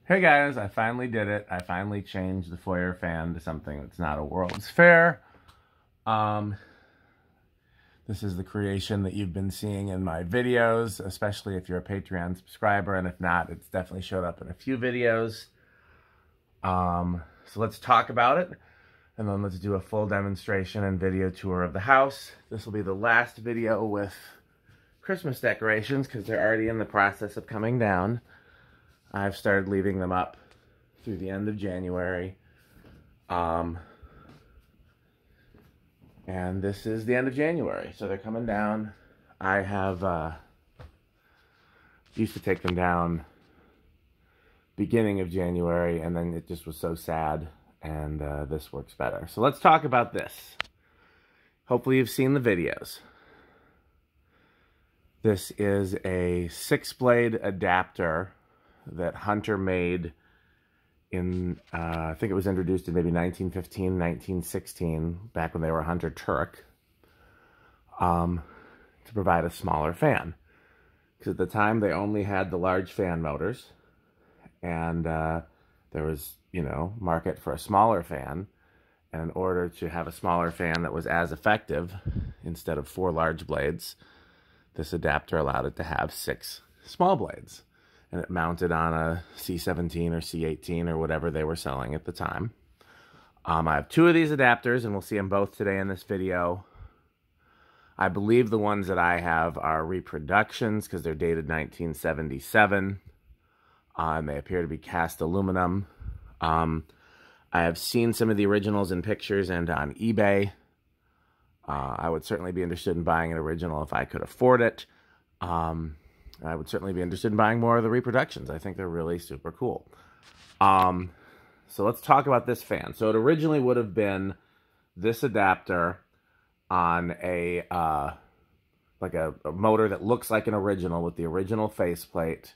Hey guys, I finally did it. I finally changed the foyer fan to something that's not a World's Fair. Um, this is the creation that you've been seeing in my videos, especially if you're a Patreon subscriber, and if not, it's definitely showed up in a few videos. So let's talk about it, and then let's do a full demonstration and video tour of the house. This will be the last video with Christmas decorations because they're already in the process of coming down. I've started leaving them up through the end of January. And this is the end of January, so they're coming down. I have used to take them down beginning of January, and then it just was so sad, and this works better. So let's talk about this. Hopefully you've seen the videos. This is a 6-blade adapter that Hunter made in, I think it was introduced in maybe 1915, 1916, back when they were Hunter Turek, to provide a smaller fan. Because at the time, they only had the large fan motors, and there was, market for a smaller fan. And in order to have a smaller fan that was as effective, instead of 4 large blades, this adapter allowed it to have 6 small blades. And it mounted on a C17 or C18 or whatever they were selling at the time. I have 2 of these adapters, and we'll see them both today in this video. I believe the ones that I have are reproductions because they're dated 1977. And they appear to be cast aluminum. I have seen some of the originals in pictures and on eBay. I would certainly be interested in buying an original if I could afford it. I would certainly be interested in buying more of the reproductions. I think they're really super cool. So let's talk about this fan. So it originally would have been this adapter on a motor that looks like an original with the original faceplate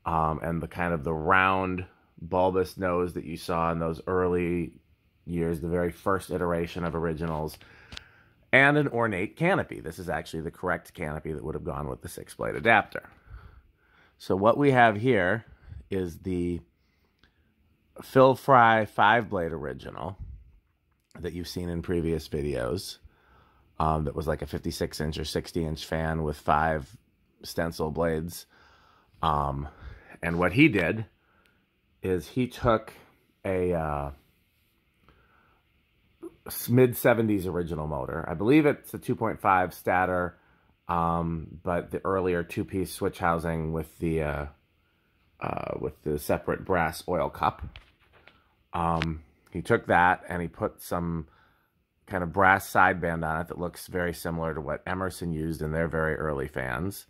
and the kind of the round bulbous nose that you saw in those early years, the very first iteration of originals, and an ornate canopy. This is actually the correct canopy that would have gone with the 6-blade adapter. So what we have here is the Phil Fry 5-blade original that you've seen in previous videos. That was like a 56-inch or 60-inch fan with 5 stencil blades. And what he did is he took a mid-70s original motor. I believe it's a 2.5 stator, but the earlier 2-piece switch housing with the separate brass oil cup. He took that and he put some kind of brass sideband on it that looks very similar to what Emerson used in their very early fans.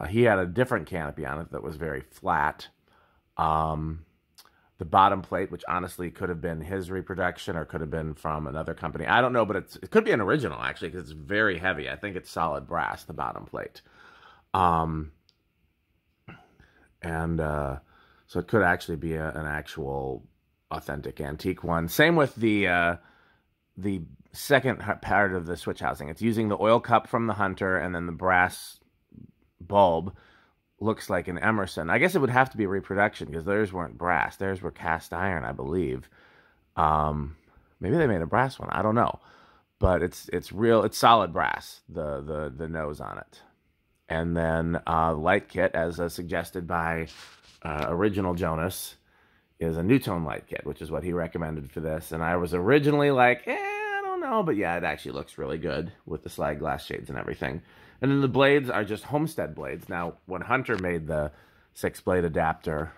He had a different canopy on it that was very flat. The bottom plate, which honestly could have been his reproduction or could have been from another company. I don't know, but it could be an original, actually, because it's very heavy. I think it's solid brass, the bottom plate. So it could actually be an actual authentic antique one. Same with the second part of the switch housing. It's using the oil cup from the Hunter, and then the brass bulb looks like an Emerson. I guess it would have to be a reproduction because theirs weren't brass. Theirs were cast iron, I believe. Maybe they made a brass one. I don't know. But it's real. It's solid brass, the nose on it. And then light kit, as suggested by original Jonas, is a Nutone light kit, which is what he recommended for this. And I was originally like, I don't know. But yeah, it actually looks really good with the slide glass shades and everything. And then the blades are just Homestead blades. Now, when Hunter made the 6-blade adapter,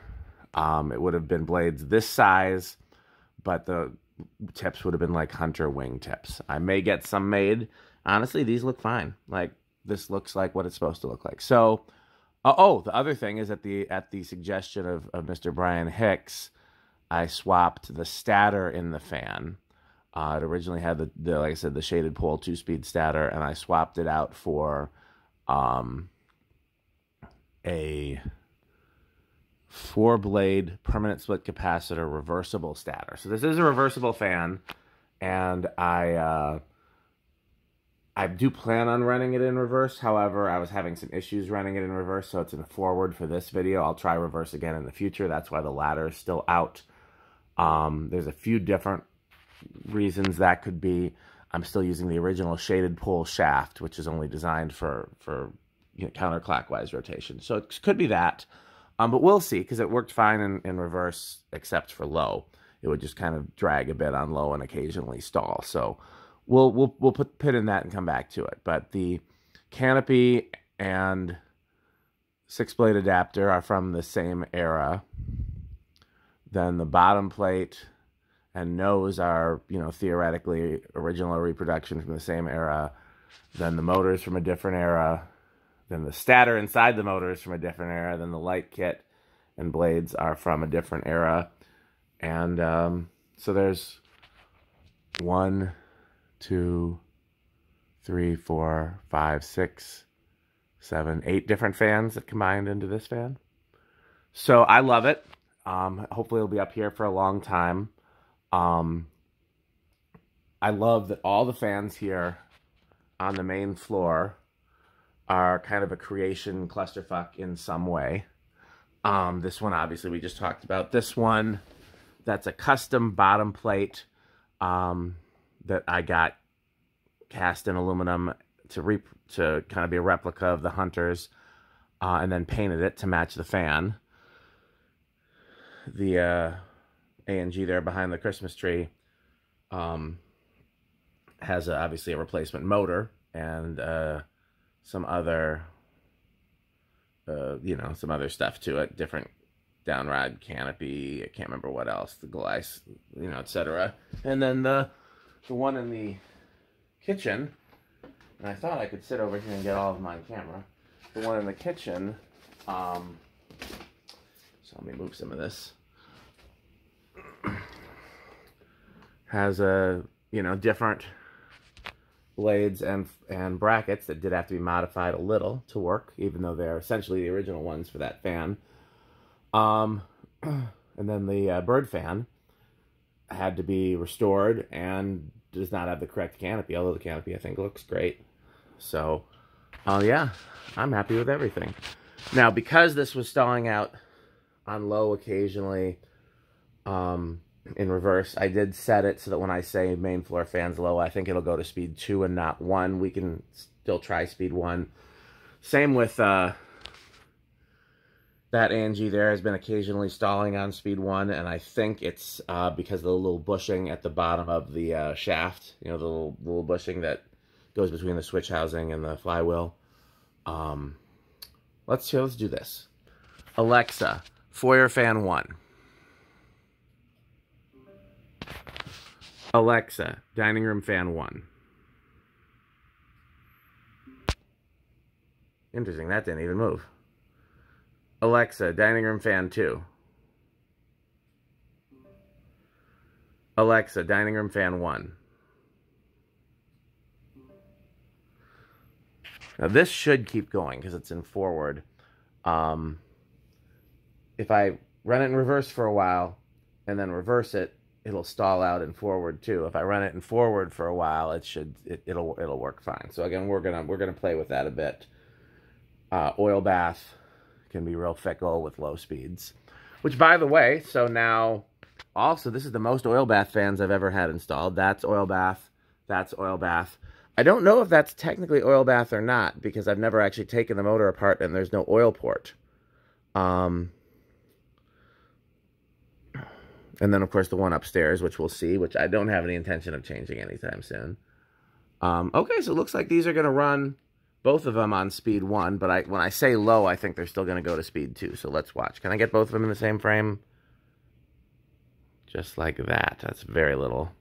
it would have been blades this size, but the tips would have been like Hunter wing tips. I may get some made. Honestly, these look fine. Like, this looks like what it's supposed to look like. So, the other thing is at the suggestion of Mr. Brian Hicks, I swapped the stator in the fan. It originally had the like I said, the shaded pole 2-speed stator, and I swapped it out for a 4-blade permanent split capacitor reversible stator. So this is a reversible fan, and I I do plan on running it in reverse. However, I was having some issues running it in reverse, so it's in forward for this video. I'll try reverse again in the future. That's why the ladder is still out. There's a few different reasons that could be. I'm still using the original shaded pull shaft, which is only designed for counterclockwise rotation. So it could be that. But we'll see, because it worked fine in reverse, except for low. It would just kind of drag a bit on low and occasionally stall. So we'll put pin in that and come back to it. But the canopy and 6-blade adapter are from the same era. Then the bottom plate and nose are, theoretically original reproduction from the same era. Then the motor's from a different era. Then the stator inside the motor is from a different era. Then the light kit and blades are from a different era. And so there's 1, 2, 3, 4, 5, 6, 7, 8 different fans that combined into this fan. So I love it. Hopefully it'll be up here for a long time. I love that all the fans here on the main floor are kind of a creation clusterfuck in some way. This one, obviously, we just talked about. This one, that's a custom bottom plate that I got cast in aluminum to kind of be a replica of the Hunters, and then painted it to match the fan. The A&G there behind the Christmas tree has obviously a replacement motor and some other some other stuff to it, different downrod canopy, I can't remember what else, the glass, etc. And then the one in the kitchen, and I thought I could sit over here and get all of them on camera. The one in the kitchen, so let me move some of this, has a different blades and brackets that did have to be modified a little to work, even though they're essentially the original ones for that fan. And then the bird fan had to be restored and does not have the correct canopy, although the canopy I think looks great. So yeah, I'm happy with everything. Now, because this was stalling out on low occasionally in reverse, I did set it so that when I say main floor fans low, I think it'll go to speed 2 and not 1. We can still try speed 1. Same with that A&G there has been occasionally stalling on speed 1, and I think it's because of the little bushing at the bottom of the shaft, the little bushing that goes between the switch housing and the flywheel. Let's do this. Alexa, foyer fan 1. Alexa, dining room fan 1. Interesting, that didn't even move. Alexa, dining room fan 2. Alexa, dining room fan 1. Now this should keep going because it's in forward. If I run it in reverse for a while and then reverse it, it'll stall out in forward too. If I run it in forward for a while, it'll work fine. So again, we're gonna play with that a bit. Oil bath can be real fickle with low speeds. Which, by the way, so now also this is the most oil bath fans I've ever had installed. That's oil bath. That's oil bath. I don't know if that's technically oil bath or not because I've never actually taken the motor apart and there's no oil port. And then, of course, the one upstairs, which we'll see, which I don't have any intention of changing anytime soon. Okay, so it looks like these are going to run, both of them on speed 1, but when I say low, I think they're still going to go to speed 2, so let's watch. Can I get both of them in the same frame? Just like that. That's very little.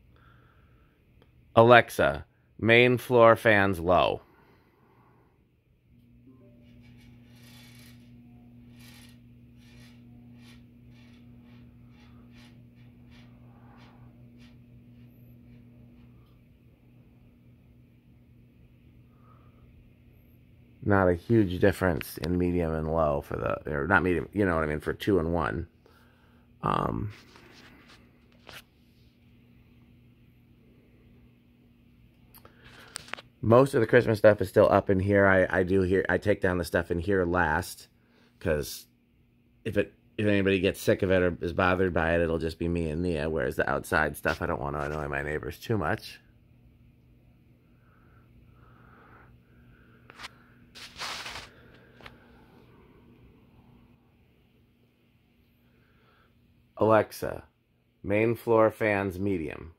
Alexa, main floor fans low. Not a huge difference in medium and low for or not medium, you know what I mean, for 2 and 1. Most of the Christmas stuff is still up in here. I take down the stuff in here last, because if anybody gets sick of it or is bothered by it, it'll just be me and Nia. Whereas the outside stuff, I don't want to annoy my neighbors too much. Alexa, main floor fans medium.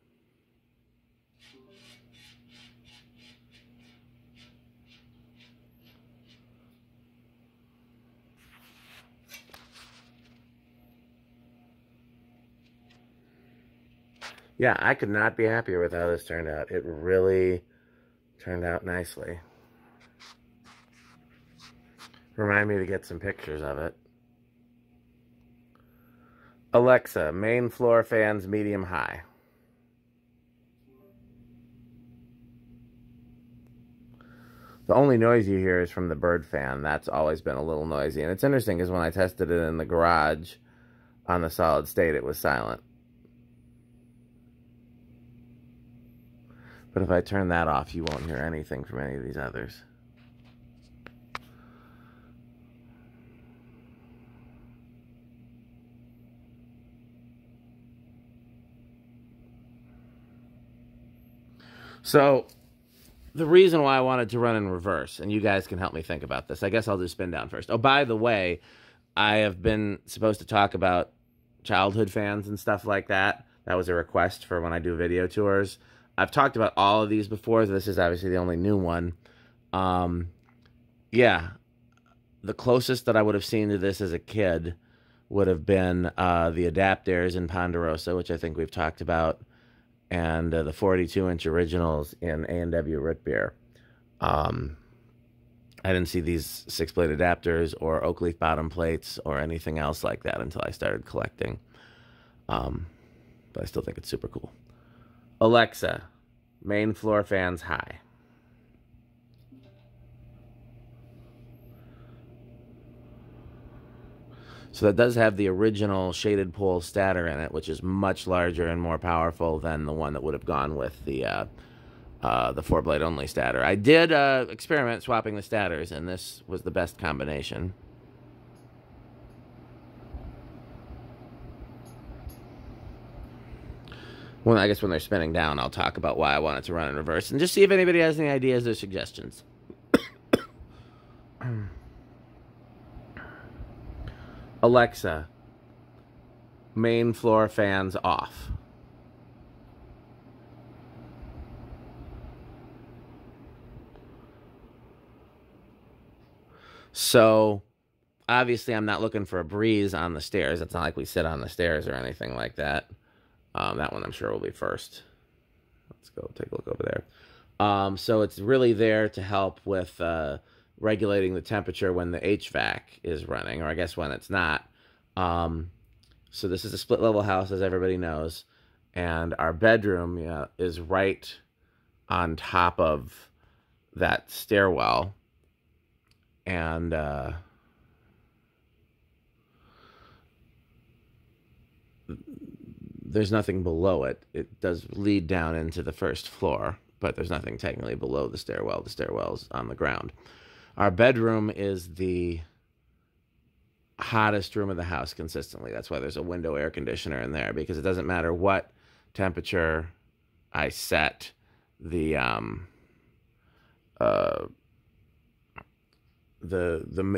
Yeah, I could not be happier with how this turned out. It really turned out nicely. Remind me to get some pictures of it. Alexa, main floor fans medium high. The only noise you hear is from the bird fan. That's always been a little noisy. And it's interesting because when I tested it in the garage on the solid state, it was silent. But if I turn that off, you won't hear anything from any of these others. So, the reason why I wanted to run in reverse, and you guys can help me think about this, I guess I'll do spin down first. Oh, by the way, I have been supposed to talk about childhood fans and stuff like that. That was a request for when I do video tours. I've talked about all of these before. This is obviously the only new one. Yeah, the closest that I would have seen to this as a kid would have been the Adapters in Ponderosa, which I think we've talked about, and the 42-inch originals in A&W root beer. I didn't see these 6-plate adapters or oak leaf bottom plates or anything else like that until I started collecting. But I still think it's super cool. Alexa, main floor fans high. So that does have the original shaded pole stator in it, which is much larger and more powerful than the one that would have gone with the 4-blade only stator. I did experiment swapping the stators, and this was the best combination. Well, I guess when they're spinning down, I'll talk about why I wanted to run in reverse, and just see if anybody has any ideas or suggestions. Alexa, main floor fans off. So, obviously, I'm not looking for a breeze on the stairs. It's not like we sit on the stairs or anything like that. That one I'm sure will be first. Let's go take a look over there. So it's really there to help with regulating the temperature when the HVAC is running, or I guess when it's not. So this is a split-level house, as everybody knows, and our bedroom is right on top of that stairwell, and there's nothing below it. It does lead down into the first floor, but there's nothing technically below the stairwell. The stairwell's on the ground. Our bedroom is the hottest room of the house consistently. That's why there's a window air conditioner in there, because it doesn't matter what temperature I set the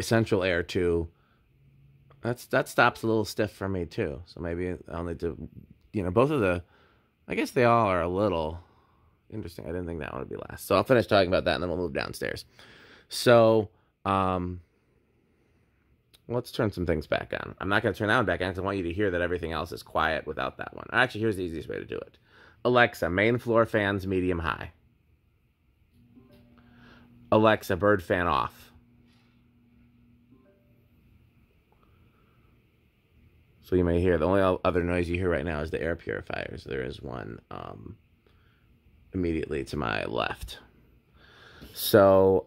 central air to. That stops a little stiff for me too. So maybe I'll need to, both of the, I guess they all are a little interesting. I didn't think that one would be last. So I'll finish talking about that and then we'll move downstairs. So, let's turn some things back on. I'm not going to turn that one back on because I want you to hear that everything else is quiet without that one. Actually, here's the easiest way to do it. Alexa, main floor fans medium high. Alexa, bird fan off. So you may hear, the only other noise you hear right now is the air purifiers. There is one immediately to my left. So,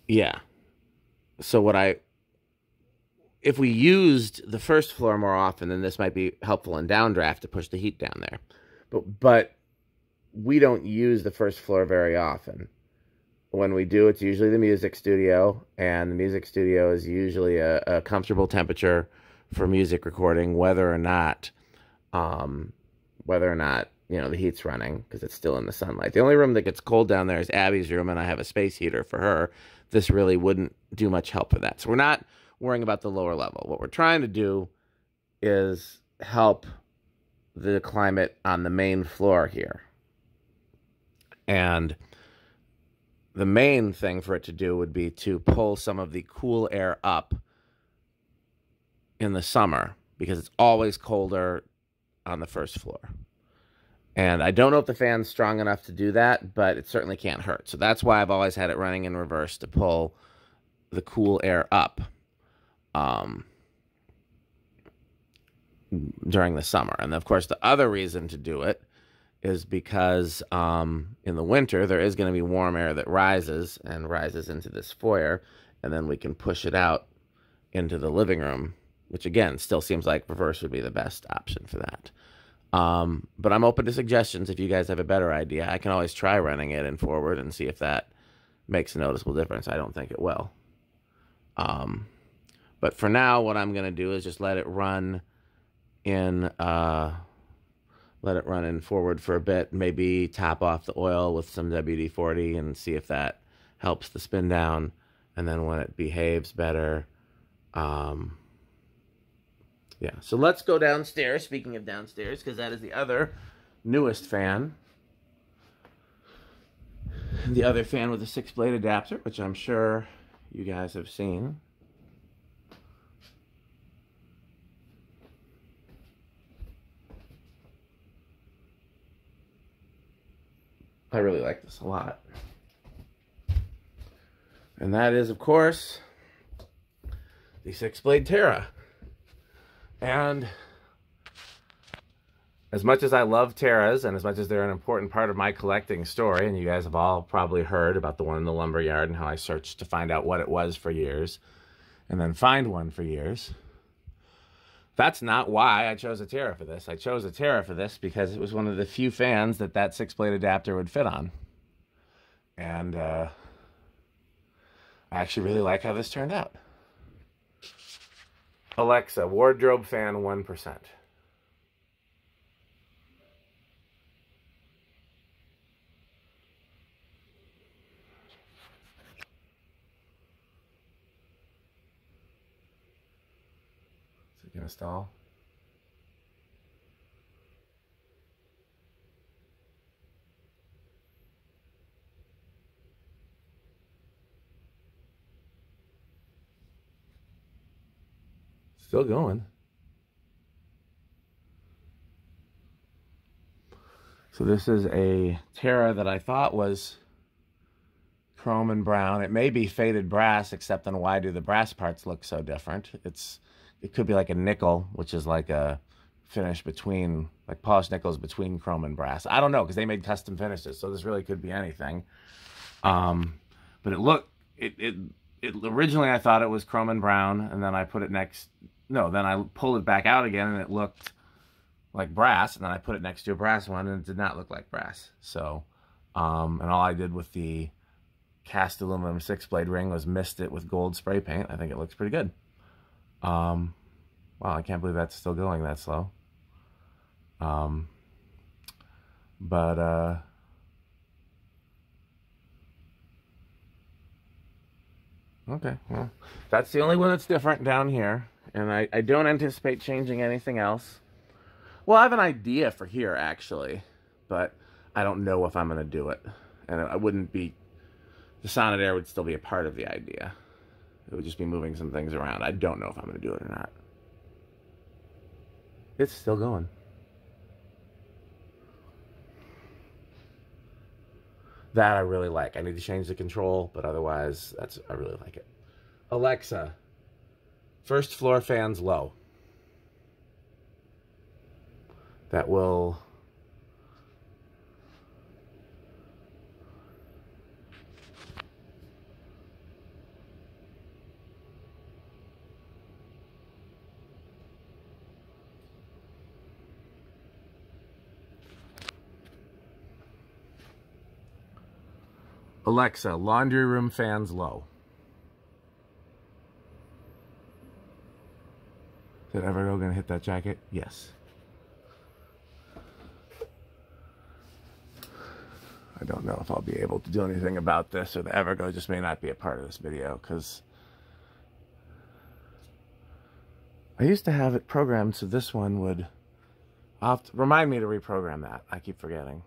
yeah. So if we used the first floor more often, then this might be helpful in downdraft to push the heat down there. But we don't use the first floor very often. When we do, it's usually the music studio, and the music studio is usually a comfortable temperature for music recording, whether or not the heat's running, because it's still in the sunlight. The only room that gets cold down there is Abby's room, and I have a space heater for her. This really wouldn't do much help for that. So we're not worrying about the lower level. What we're trying to do is help the climate on the main floor here. And the main thing for it to do would be to pull some of the cool air up in the summer, because it's always colder on the first floor. And I don't know if the fan's strong enough to do that, but it certainly can't hurt. So that's why I've always had it running in reverse, to pull the cool air up during the summer. And of course, the other reason to do it is because in the winter, there is going to be warm air that rises into this foyer, and then we can push it out into the living room, which again, still seems like reverse would be the best option for that. But I'm open to suggestions. If you guys have a better idea, I can always try running it in forward and see if that makes a noticeable difference. I don't think it will. But for now, what I'm going to do is just let it run in forward for a bit, maybe top off the oil with some WD-40 and see if that helps the spin down. And then when it behaves better, yeah. So let's go downstairs, speaking of downstairs, because that is the other newest fan. The other fan with a 6-blade adapter, which I'm sure you guys have seen. I really like this a lot. And that is, of course, the 6-blade Terra. And as much as I love Terras, and as much as they're an important part of my collecting story, and you guys have all probably heard about the one in the lumber yard and how I searched to find out what it was for years, and then find one for years, that's not why I chose a Terra for this. I chose a Terra for this because it was one of the few fans that 6-blade adapter would fit on. And I actually really like how this turned out. Alexa, wardrobe fan 1%. Is it gonna stall? Still going. So this is a Terra that I thought was chrome and brown. It may be faded brass, except then why do the brass parts look so different? It could be like a nickel, which is like a finish between, like polished nickels between chrome and brass. I don't know, because they made custom finishes, so this really could be anything. But originally I thought it was chrome and brown, and then I put it next. No, then I pulled it back out again, and it looked like brass, and then I put it next to a brass one, and it did not look like brass. So, and all I did with the cast aluminum 6-blade ring was mist it with gold spray paint. I think it looks pretty good. Wow, I can't believe that's still going that slow. Okay, well, that's the only one that's different down here. And I don't anticipate changing anything else. Well, I have an idea for here, actually. But I don't know if I'm going to do it. And I wouldn't be... The Sonnet-Air would still be a part of the idea. It would just be moving some things around. I don't know if I'm going to do it or not. It's still going. That I really like. I need to change the control, but otherwise, I really like it. Alexa, first floor fans low. That will... Alexa, laundry room fans low. Is Evergo going to hit that jacket? Yes. I don't know if I'll be able to do anything about this, or the Evergo just may not be a part of this video, because I used to have it programmed so this one would... I'll have to remind me to reprogram that. I keep forgetting.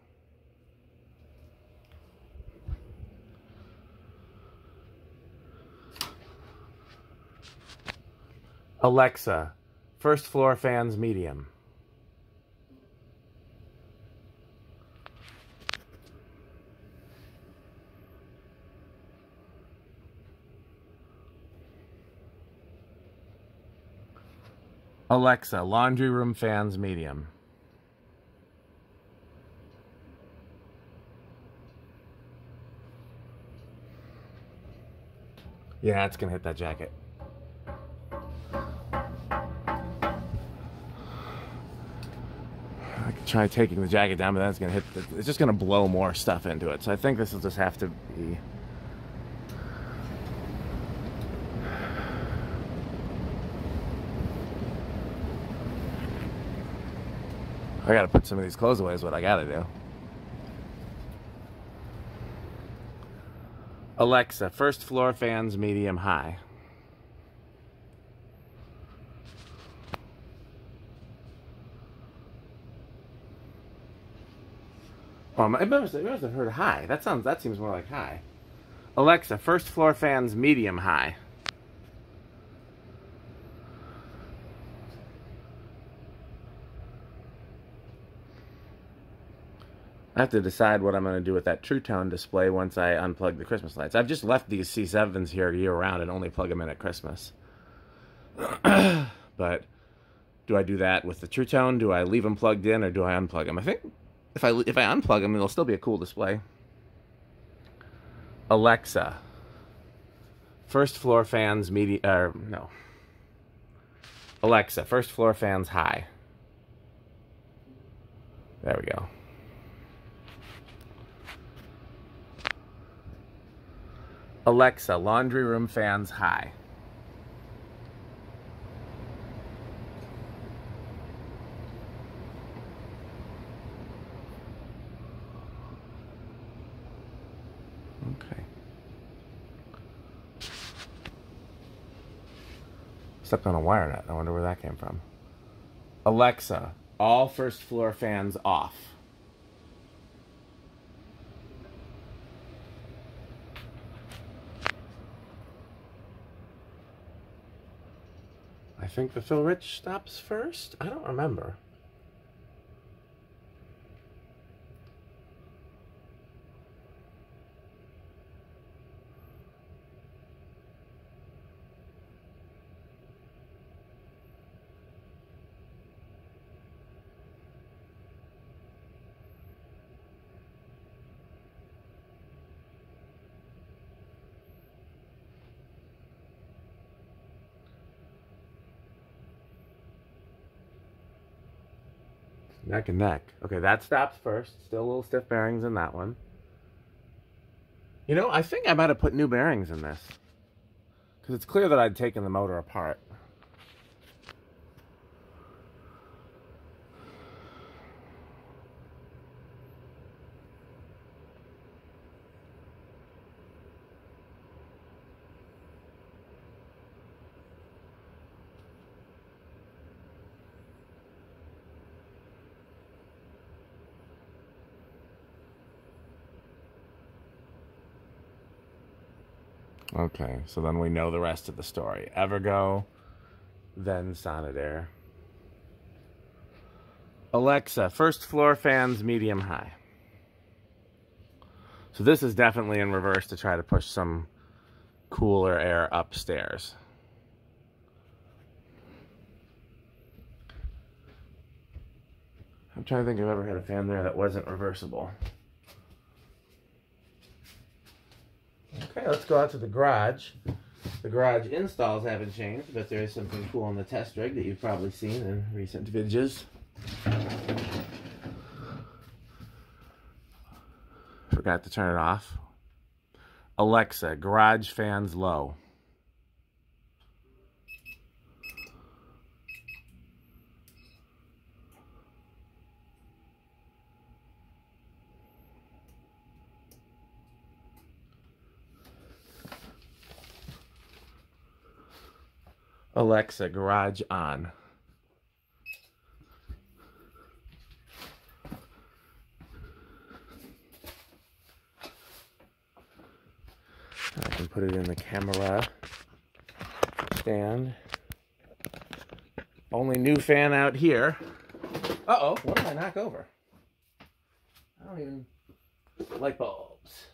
Alexa, first floor fans medium. Alexa, laundry room fans medium. Yeah, it's gonna hit that jacket. I could try taking the jacket down, but then it's gonna hit. It's just gonna blow more stuff into it. So I think this will just have to be. I gotta put some of these clothes away is what I gotta do. Alexa, first floor fans medium high. It must have heard high. That seems more like high. Alexa, first floor fans medium high. I have to decide what I'm going to do with that True Tone display once I unplug the Christmas lights. I've just left these C7s here year-round and only plug them in at Christmas. But do I do that with the True Tone? Do I leave them plugged in, or do I unplug them? I think if I unplug them, it'll still be a cool display. Alexa, first floor fans no. Alexa, first floor fans high. There we go. Alexa, laundry room fans high. Okay. Stepped on a wire nut. I wonder where that came from. Alexa, all first floor fans off. I think the Phil Rich stops first? I don't remember. Neck and neck. Okay, that stops first. Still a little stiff bearings in that one. You know, I think I might have put new bearings in this, because it's clear that I'd taken the motor apart. Okay, so then we know the rest of the story. Evergo, then Sonnet-Air. Alexa, first floor fans medium high. So this is definitely in reverse to try to push some cooler air upstairs. I'm trying to think if I've ever had a fan there that wasn't reversible. Okay, let's go out to the garage. The garage installs haven't changed, but there is something cool on the test rig that you've probably seen in recent videos. Forgot to turn it off. Alexa, garage fans low. Alexa, garage on. I can put it in the camera stand. Only new fan out here. Uh-oh, what did I knock over? I don't even... Light bulbs.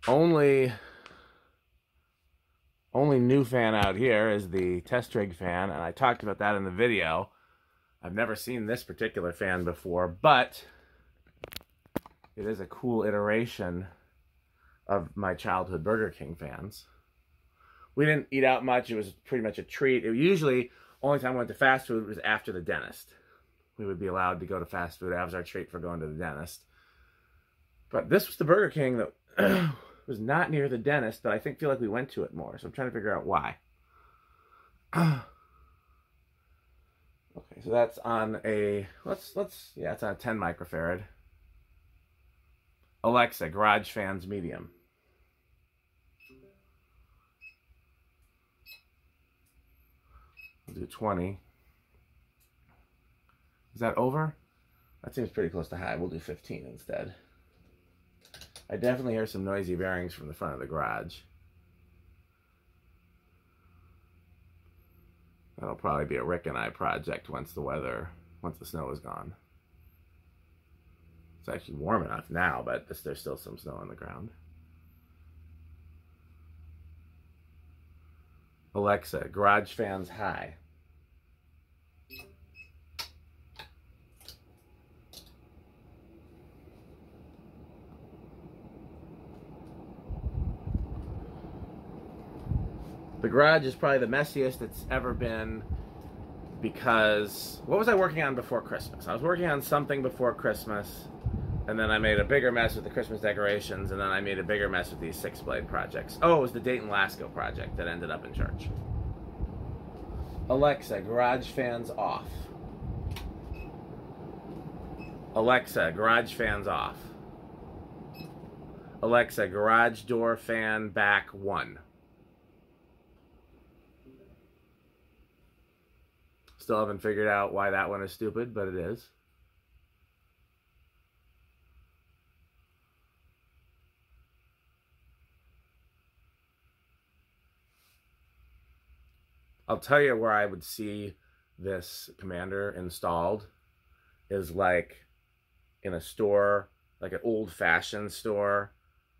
Only new fan out here is the test rig fan, and I talked about that in the video. I've never seen this particular fan before, but it is a cool iteration of my childhood Burger King fans. We didn't eat out much. It was pretty much a treat. It usually, only time we went to fast food was after the dentist. We would be allowed to go to fast food. That was our treat for going to the dentist. But this was the Burger King that was not near the dentist, but I feel like we went to it more. So I'm trying to figure out why. Okay, so that's on a, yeah, it's on a 10 microfarad. Alexa, garage fans medium. We'll do 20. Is that over? That seems pretty close to high. We'll do 15 instead. I definitely hear some noisy bearings from the front of the garage. That'll probably be a Rick and I project once the snow is gone. It's actually warm enough now, but there's still some snow on the ground. Alexa, garage fans high. The garage is probably the messiest it's ever been because, what was I working on before Christmas? I was working on something before Christmas, and then I made a bigger mess with the Christmas decorations, and then I made a bigger mess with these 6-blade projects. Oh, it was the Dayton Lasco project that ended up in church. Alexa, garage fans off. Alexa, garage fans off. Alexa, garage door fan back 1. Still haven't figured out why that one is stupid, but it is. I'll tell you where I would see this commander installed is like in a store, like an old-fashioned store,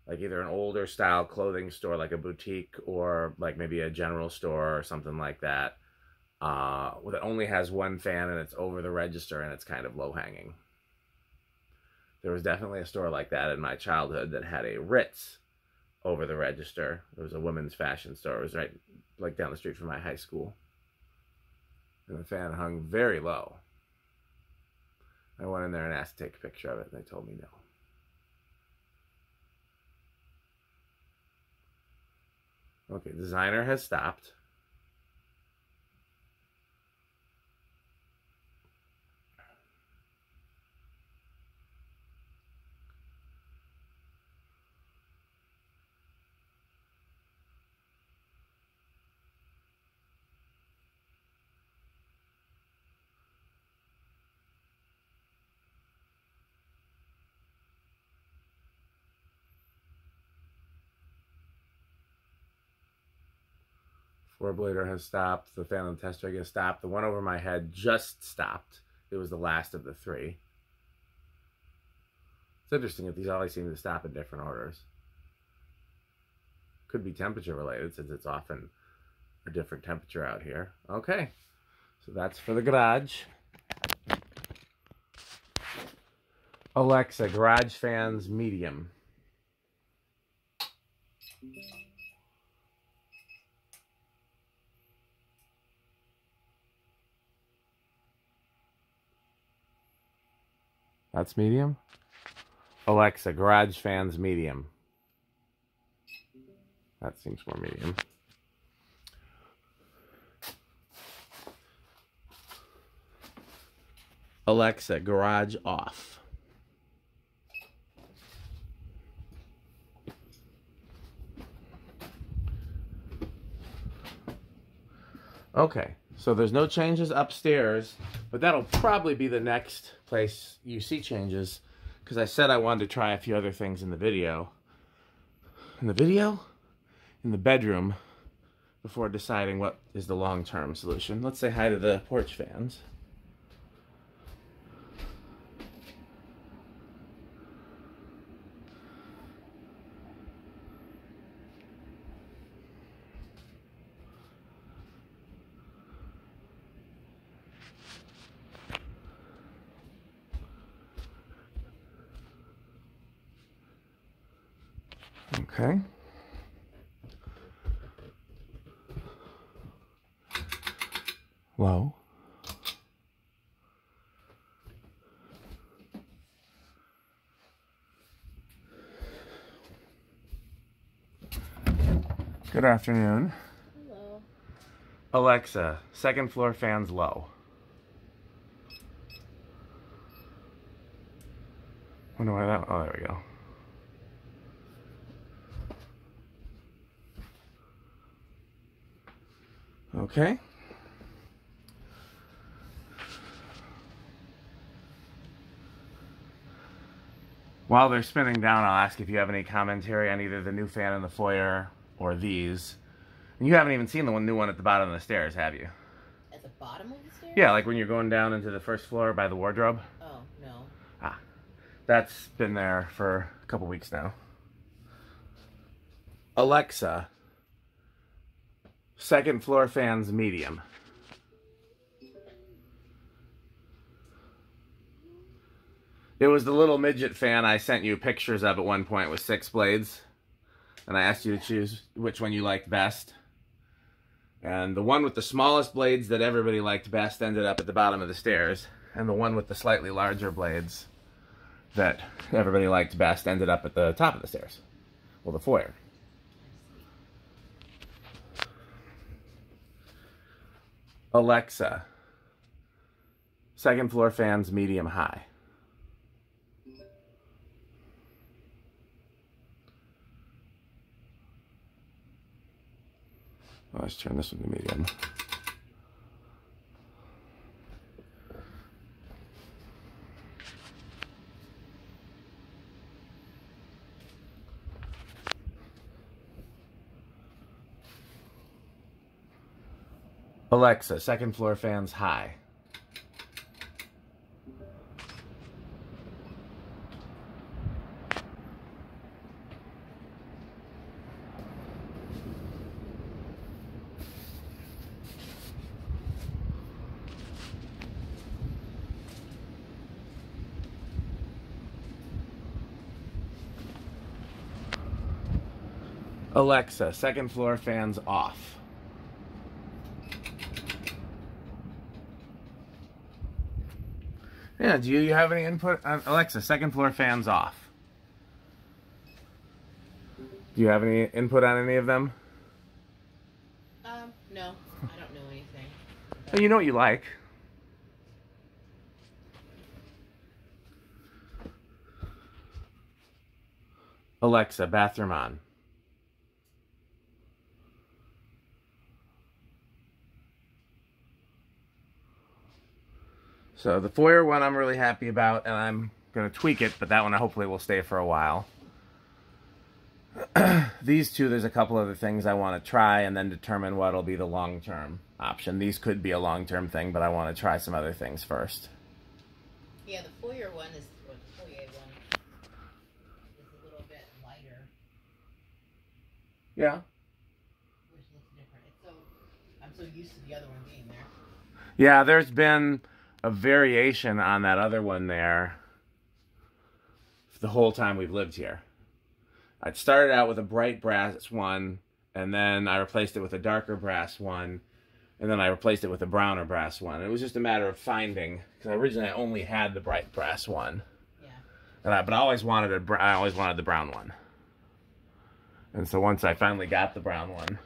like either an older style clothing store, like a boutique, or like maybe a general store or something like that. That only has one fan and it's over the register and it's kind of low-hanging. There was definitely a store like that in my childhood that had a Ritz over the register. It was a women's fashion store. It was right like down the street from my high school. And the fan hung very low. I went in there and asked to take a picture of it, and they told me no. Okay, designer has stopped. Four-blader has stopped. The fan on the test rig has stopped. The one over my head just stopped. It was the last of the 3. It's interesting that these always seem to stop in different orders. Could be temperature related since it's often a different temperature out here. Okay, so that's for the garage. Alexa, garage fans medium. That's medium. Alexa, garage fans medium. That seems more medium. Alexa, garage off. Okay, so there's no changes upstairs, but that'll probably be the next place you see changes, because I said I wanted to try a few other things in the video. In the bedroom, before deciding what is the long-term solution. Let's say hi to the porch fans. Okay. Low. Good afternoon. Hello. Alexa, second floor fans low. Wonder why that. Oh, there we go. Okay. While they're spinning down, I'll ask if you have any commentary on either the new fan in the foyer or these. And you haven't even seen the new one at the bottom of the stairs, have you? At the bottom of the stairs? Yeah, like when you're going down into the first floor by the wardrobe. Oh, no. Ah, that's been there for a couple weeks now. Alexa, second floor fans medium. It was the little midget fan I sent you pictures of at one point with 6 blades. And I asked you to choose which one you liked best. And the one with the smallest blades that everybody liked best ended up at the bottom of the stairs. And the one with the slightly larger blades that everybody liked best ended up at the top of the stairs. Well, the foyer. Alexa, second floor fans medium high. Let's turn this one to medium. Alexa, second floor fans high. Alexa, second floor fans off. Yeah, do you have any input on Alexa, second floor fans off? Do you have any input on any of them? No, I don't know anything. Well, you know what you like. Alexa, bathroom on. So the foyer one I'm really happy about, and I'm going to tweak it, but that one hopefully will stay for a while. These two, there's a couple other things I want to try and then determine what will be the long-term option. These could be a long-term thing, but I want to try some other things first. Yeah, the foyer one is, or the foyer one is a little bit lighter. Yeah. Which looks different. It's so, I'm so used to the other one being there. Yeah, there's been a variation on that other one there the whole time we've lived here. I started out with a bright brass one, and then I replaced it with a darker brass one, and then I replaced it with a browner brass one. It was just a matter of finding, because originally I only had the bright brass one. Yeah. But I always wanted I always wanted the brown one. And so once I finally got the brown one,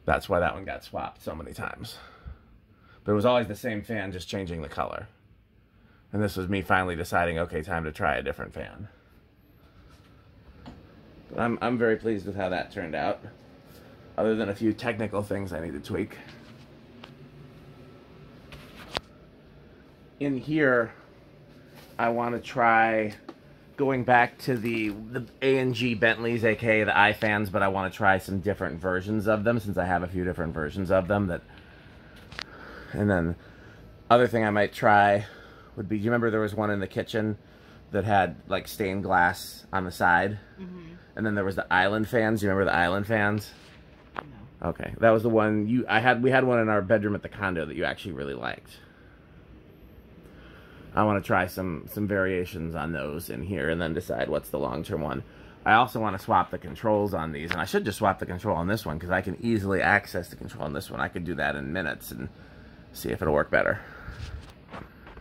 that's why that one got swapped so many times. But it was always the same fan, just changing the color. And this was me finally deciding, okay, time to try a different fan. But I'm very pleased with how that turned out, other than a few technical things I need to tweak. In here, I want to try going back to the A&G Bentleys, aka the iFans, but I want to try some different versions of them since I have a few different versions of them. And then other thing I might try would be, do you remember there was one in the kitchen that had like stained glass on the side? Mm-hmm. And then there was the island fans. Do you remember the island fans? No. Okay, that was the one we had one in our bedroom at the condo that you actually really liked. I want to try some variations on those in here and then decide what's the long-term one. I also want to swap the controls on these, and I should just swap the control on this one because I can easily access the control on this one. I could do that in minutes and see if it'll work better.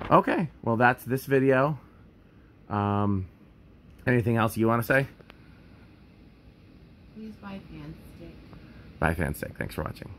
Okay, well that's this video. Anything else you want to say? Please buy Fan Stick. Buy Fan Stick. Thanks for watching.